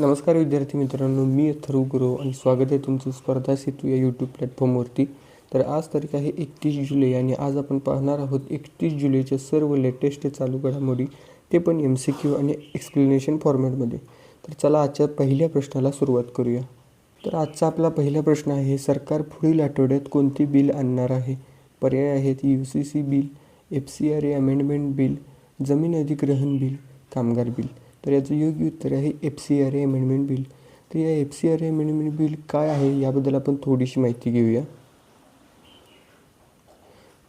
नमस्कार विद्यार्थी मित्रांनो, मी अथर्व गुरव आणि स्वागत आहे तुमचं स्पर्धा सेतू या यूट्यूब प्लॅटफॉर्मवरती. तर आज तारीख आहे 31 जुलै आणि आज आपण पाहणार आहोत 31 जुलैच्या सर्व लेटेस्ट चालू घडामोडी, ते पण MCQ आणि एक्सप्लेनेशन फॉर्मॅटमध्ये. तर चला आजच्या पहिल्या प्रश्नाला सुरुवात करूया. तर आजचा आपला पहिला प्रश्न आहे, सरकार पुढील आठवड्यात कोणते बिल आणणार आहे? पर्याय आहेत UCC bill, FCRA amendment bill, जमीन अधिग्रहण बिल, कामगार बिल. तर याचं योग्य उत्तर आहे FCRA अमेंडमेंट बिल. तर या FCRA अमेंडमेंट बिल काय आहे याबद्दल आपण थोडीशी माहिती घेऊया.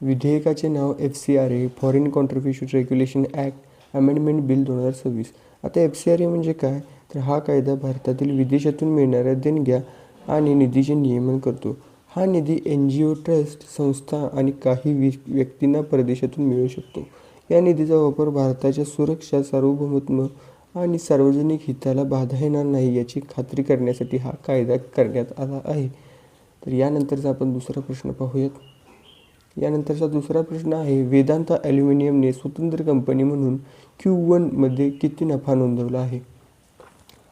विधेयकाचे नाव FCRA foreign contribution regulation act amendment bill 2026. आता FCRA म्हणजे काय, तर हा कायदा भारतातील विदेशातून मिळणाऱ्या देणग्या आणि निधीचे नियमन करतो. हा निधी NGO, ट्रस्ट, संस्था आणि काही व्यक्तींना परदेशातून मिळू शकतो. या निधीचा वापर भारताच्या सुरक्षा, सार्वभौमत्व आणि सार्वजनिक हिताला बाधा येणार नाही याची खात्री करण्यासाठी हा कायदा करण्यात आला आहे. तर यानंतरचा आपण दुसरा प्रश्न पाहूयात. यानंतरचा दुसरा प्रश्न आहे, वेदांता ॲल्युमिनियमने स्वतंत्र कंपनी म्हणून Q1 मध्ये किती नफा नोंदवला आहे?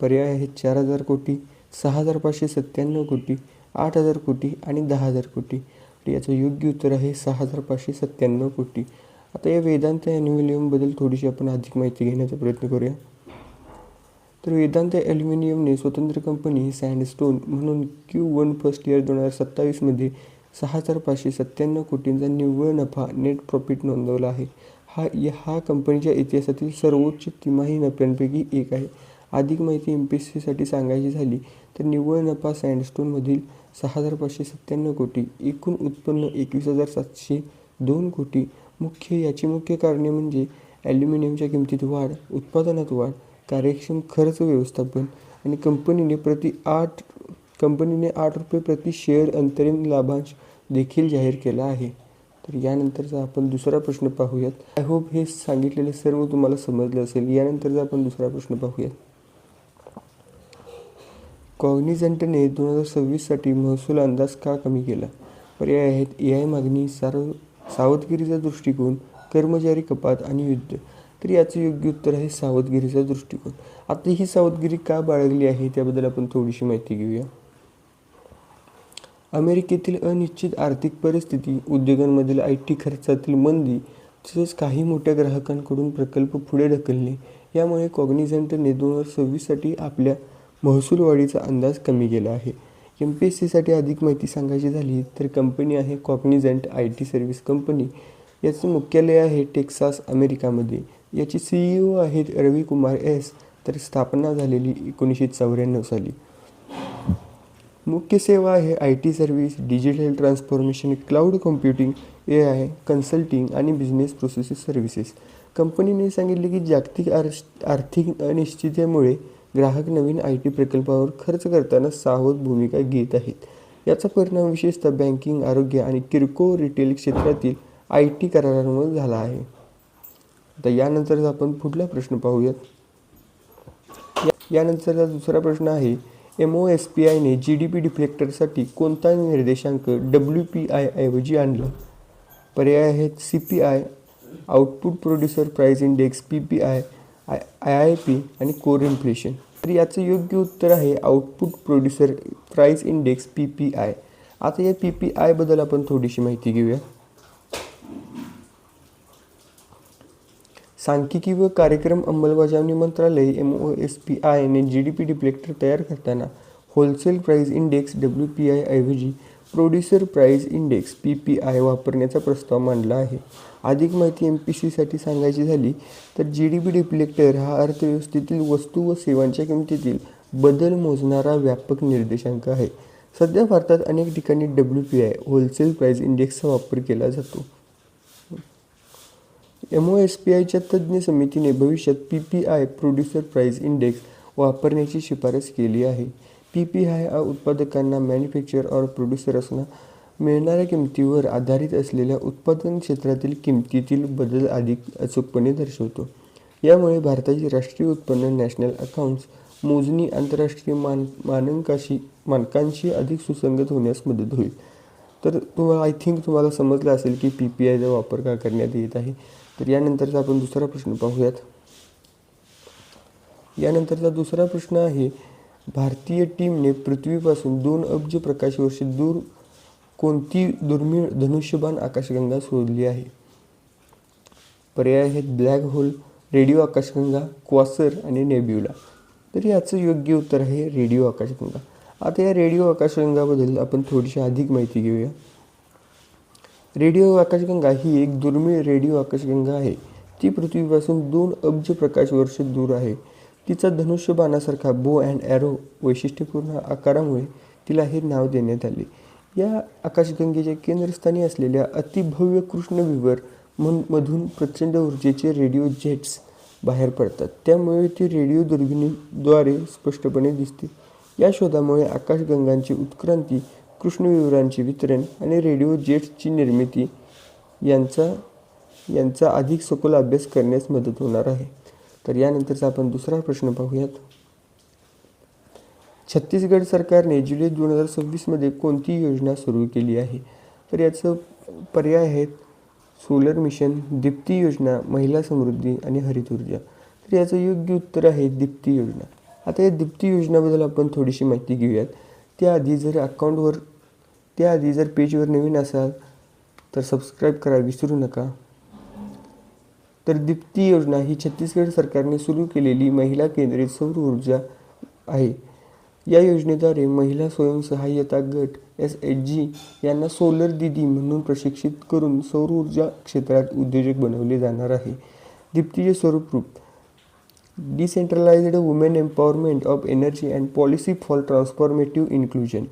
पर्याय आहेत 4,000 कोटी, 6,597 कोटी, 8,000 कोटी आणि 10,000 कोटी. तर याचं योग्य उत्तर आहे 6,597 कोटी. आता या वेदांता ॲल्युमिनियमबद्दल थोडीशी आपण अधिक माहिती घेण्याचा प्रयत्न करूया. तर वेदांता ॲल्युमिनियमने स्वतंत्र कंपनी सँडस्टोन म्हणून Q1 फर्स्ट इयर 2027 मध्ये 6,597 कोटींचा निव्वळ नफा नेट प्रॉफिट नोंदवला आहे. हा कंपनीच्या इतिहासातील सर्वोच्च तिमाही नफ्यांपैकी एक आहे. अधिक माहिती MPSCसाठी सांगायची झाली तर निव्वळ नफा सँडस्टोनमधील 6,597 कोटी, एकूण उत्पन्न 21,702 कोटी. याची मुख्य कारणे म्हणजे ॲल्युमिनियमच्या किमतीत वाढ, उत्पादनात वाढ, कार्यक्षम खर्च व्यवस्थापन आणि कंपनीने ₹8 प्रति शेअर अंतरिम लाभांश देखील जाहीर केला आहे. तर यानंतरचा आपण दुसरा प्रश्न पाहूयात. आय होप हे सांगितलेले सर्व तुम्हाला समजलं असेल. यानंतरचा आपण दुसरा प्रश्न पाहूयात. कॉग्निझंटने 2026 साठी महसूल अंदाज का कमी केला? पर्याय आहेत AI मागणी, सावधगिरीचा दृष्टिकोन, कर्मचारी कपात आणि युद्ध. तर याचं योग्य उत्तर आहे सावधगिरीचा दृष्टिकोन. आता ही सावधगिरी का बाळगली आहे त्याबद्दल आपण थोडीशी माहिती घेऊया. अमेरिकेतील अनिश्चित आर्थिक परिस्थिती, उद्योगांमधील IT खर्चातील मंदी, तसेच काही मोठ्या ग्राहकांकडून प्रकल्प पुढे ढकलणे यामुळे कॉग्निझंटने 2026 साठी आपल्या महसूल वाढीचा अंदाज कमी केला आहे. MPSCसाठी अधिक माहिती सांगायची झाली तर कंपनी आहे कॉग्निझंट IT सर्व्हिस कंपनी. याचं मुख्यालय आहे टेक्सास, अमेरिकामध्ये. याचे CEO आहेत रवी कुमार S. तर स्थापना झालेली 1994 साली. मुख्य सेवा आहे IT service, digital transformation, cloud computing, AI, consulting आणि बिझनेस प्रोसेसेस सर्व्हिसेस. कंपनीने सांगितले की जागतिक आर्थिक अनिश्चिततेमुळे ग्राहक नवीन IT प्रकल्पावर खर्च करताना सावध भूमिका घेत आहेत. याचा परिणाम विशेषतः बँकिंग, आरोग्य आणि किरकोळ रिटेल क्षेत्रातील IT करारांवर झाला आहे. आता यानंतर आपण पुढला प्रश्न पाहूयात. यानंतरचा दुसरा प्रश्न आहे, MOSPIने GDP डिफ्लेक्टरसाठी कोणता निर्देशांक WPI ऐवजी आणला? पर्याय आहेत CPI, output producer price index PPI, IIP आणि कोर इन्फ्लेशन. तर याचं योग्य उत्तर आहे output producer price index PPI. आता या PPI बद्दल आपण थोडीशी माहिती घेऊया. सांख्यिकी व कार्यक्रम अंमलबजावणी मंत्रालय MOSPIने GDP डिफ्लेक्टर तयार करताना होलसेल प्राइस इंडेक्स WPI ऐवजी प्रोड्युसर प्राइस इंडेक्स PPI वापरण्याचा प्रस्ताव मांडला आहे. अधिक माहिती MPSCसाठी सांगायची झाली तर GDP डिफ्लेक्टर हा अर्थव्यवस्थेतील वस्तू व सेवांच्या किमतीतील बदल मोजणारा व्यापक निर्देशांक आहे. सध्या भारतात अनेक ठिकाणी WPI होलसेल प्राइस इंडेक्सचा वापर केला जातो. MOSPIच्या तज्ज्ञ समितीने भविष्यात PPI प्रोड्युसर प्राइस इंडेक्स वापरण्याची शिफारस केली आहे. PPI हा उत्पादकांना मॅन्युफॅक्चर ऑर प्रोड्युसर्सना मिळणाऱ्या किमतीवर आधारित असलेल्या उत्पादन क्षेत्रातील किमतीतील बदल अधिक अचूकपणे दर्शवतो. यामुळे भारताची राष्ट्रीय उत्पन्न, नॅशनल अकाउंट्स मोजणी आंतरराष्ट्रीय मानकांशी अधिक सुसंगत होण्यास मदत होईल. तर आय थिंक तुम्हाला समजलं असेल की PPIचा वापर का करण्यात येत आहे. तर यानंतरचा आपण दुसरा प्रश्न पाहूयात. यानंतरचा दुसरा प्रश्न आहे, भारतीय टीमने पृथ्वीपासून 2 अब्ज प्रकाशवर्षे दूर कोणती दुर्मिळ धनुष्यबाण आकाशगंगा शोधली आहे? पर्याय आहेत ब्लॅक होल, रेडिओ आकाशगंगा, क्वासर आणि नेब्युला. तर याचं योग्य उत्तर आहे रेडिओ आकाशगंगा. आता या रेडिओ आकाशगंगाबद्दल आपण थोडीशी अधिक माहिती घेऊया. रेडिओ आकाशगंगा ही एक दुर्मिळ रेडिओ आकाशगंगा आहे. ती पृथ्वीपासून 2 अब्ज प्रकाशवर्ष दूर आहे. तिचा धनुष्यबाणासारखा बो अँड ॲरो वैशिष्ट्यपूर्ण आकारामुळे तिला हे नाव देण्यात आले. या आकाशगंगेच्या केंद्रस्थानी असलेल्या अतिभव्य कृष्णविवर मधून प्रचंड ऊर्जेचे रेडिओ जेट्स बाहेर पडतात. त्यामुळे ती रेडिओ दुर्बिणीद्वारे स्पष्टपणे दिसते. या शोधामुळे आकाशगंगांची उत्क्रांती, कृष्णविवरांचे वितरण आणि रेडिओ जेट्सची निर्मिती यांचा अधिक सखोल अभ्यास करण्यास मदत होणार आहे. तर यानंतरचा आपण दुसरा प्रश्न पाहूयात. छत्तीसगड सरकारने जुलै 2026 मध्ये कोणती योजना सुरू केली आहे? तर याचं पर्याय आहेत सोलर मिशन, दीप्ती योजना, महिला समृद्धी आणि हरित ऊर्जा. तर याचं योग्य उत्तर आहे दीप्ती योजना. आता या दीप्ती योजनेबद्दल आपण थोडीशी माहिती घेऊयात. त्याआधी जर पेजवर नवीन असाल तर सबस्क्राईब करा विसरू नका. तर दीप्ती योजना ही छत्तीसगड सरकारने सुरू केलेली महिला केंद्रित सौर ऊर्जा आहे. या योजनेद्वारे महिला स्वयंसहाय्यता गट SHG यांना सोलर दीदी म्हणून प्रशिक्षित करून सौर ऊर्जा क्षेत्रात उद्योजक बनवले जाणार आहे. दीप्तीचे स्वरूप decentralised women empowerment of energy and policy for transformative inclusion.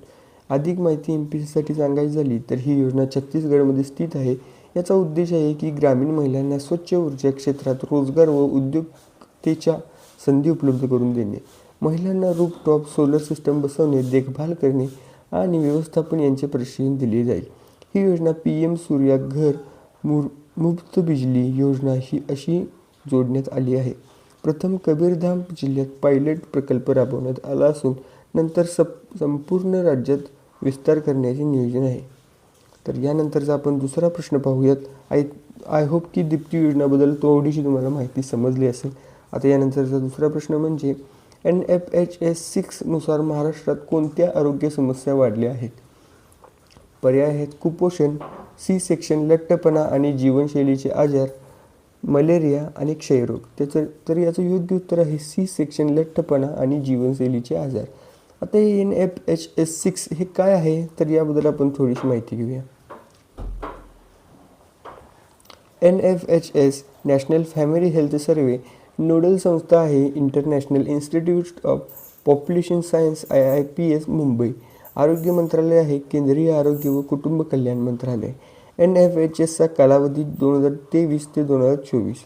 अधिक माहिती MPSCसाठी सांगायची झाली तर ही योजना छत्तीसगडमध्ये स्थित आहे. याचा उद्देश आहे की ग्रामीण महिलांना स्वच्छ ऊर्जा क्षेत्रात रोजगार व उद्योजकतेच्या संधी उपलब्ध करून देणे, महिलांना रूफटॉप सोलर सिस्टम बसवणे, देखभाल करणे आणि व्यवस्थापन यांचे प्रशिक्षण दिले जाईल. ही योजना PM सूर्या घर मुफ्त बिजली योजना ही अशी जोडण्यात आली आहे. प्रथम कबीरधाम जिल्ह्यात पायलट प्रकल्प राबवण्यात आला असून नंतर संपूर्ण राज्यात विस्तार करण्याचे नियोजन आहे. तर यानंतरचा आपण दुसरा प्रश्न पाहूयात. आय होप की दीप्ती योजनेबद्दल थोडीशी तुम्हाला माहिती समजली असेल. आता यानंतरचा दुसरा प्रश्न म्हणजे NFHS 6 नुसार महाराष्ट्रात कोणत्या आरोग्य समस्या वाढल्या आहेत? पर्याय आहेत कुपोषण, C सेक्शन, लठ्ठपणा आणि जीवनशैलीचे आजार, मलेरिया आणि क्षयरोग. तर याचं योग्य उत्तर आहे C सेक्शन, लठ्ठपणा आणि जीवनशैलीचे आजार. आता हे NFHS 6 हे काय आहे तर याबद्दल आपण थोडीशी माहिती घेऊया. NFHS national family health survey nodal संस्था आहे international institute of population science IIPS Mumbai. आरोग्य मंत्रालय आहे केंद्रीय आरोग्य व कुटुंब कल्याण मंत्रालय. NFHSचा कालावधी 2023 ते 2024.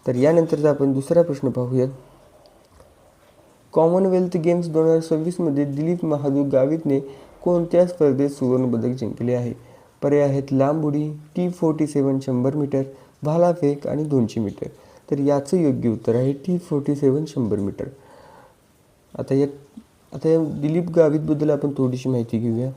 तर यानंतरचा आपण दुसरा प्रश्न पाहूयात. कॉमनवेल्थ गेम्स 2026 मध्ये दिलीप महादू गावितने कोणत्या स्पर्धेत सुवर्णपदक जिंकले आहे? पर्याय आहेत लांब उडी, T47 100 मीटर, भालाफेक आणि 200 मीटर. तर याचं योग्य उत्तर आहे T47 100 मीटर. आता या दिलीप गावितबद्दल आपण थोडीशी माहिती घेऊया.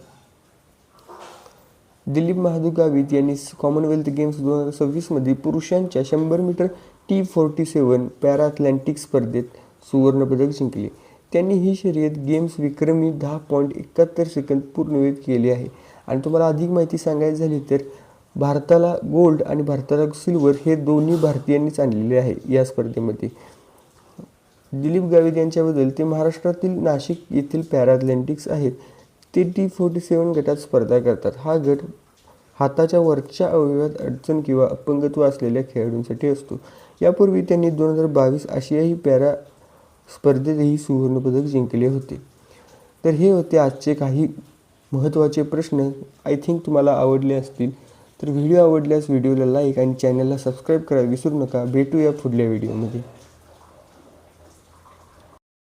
दिलीप महादू गावित यांनी कॉमनवेल्थ गेम्स 2026 मध्ये पुरुषांच्या 100 मीटर T47 पॅरा अथलेटिक्स स्पर्धेत सुवर्णपदक जिंकले. त्यांनी ही शर्यत गेम्स विक्रमी 10.71 सेकंद पूर्णवेळ केली आहे. आणि तुम्हाला अधिक माहिती सांगायची झाली तर भारताला गोल्ड आणि भारताला सिल्वर हे दोन्ही भारतीयांनीच आणलेले आहे या स्पर्धेमध्ये. दिलीप गावित यांच्याबद्दल ते महाराष्ट्रातील नाशिक येथील पॅरा अथलेटिक्स आहेत. ते T47 गटात स्पर्धा करतात. हा गट हाताच्या वरच्या अवयवात अडचण किंवा अपंगत्व असलेल्या खेळाडूंसाठी असतो. यापूर्वी त्यांनी 2022 आशियाई पॅरा स्पर्धेतही सुवर्णपदक जिंकले होते. तर हे होते आजचे काही महत्त्वाचे प्रश्न. आय थिंक तुम्हाला आवडले असतील. तर व्हिडिओ आवडल्यास व्हिडिओला लाईक आणि चॅनलला सबस्क्राईब करा विसरू नका. भेटूया पुढल्या व्हिडिओमध्ये.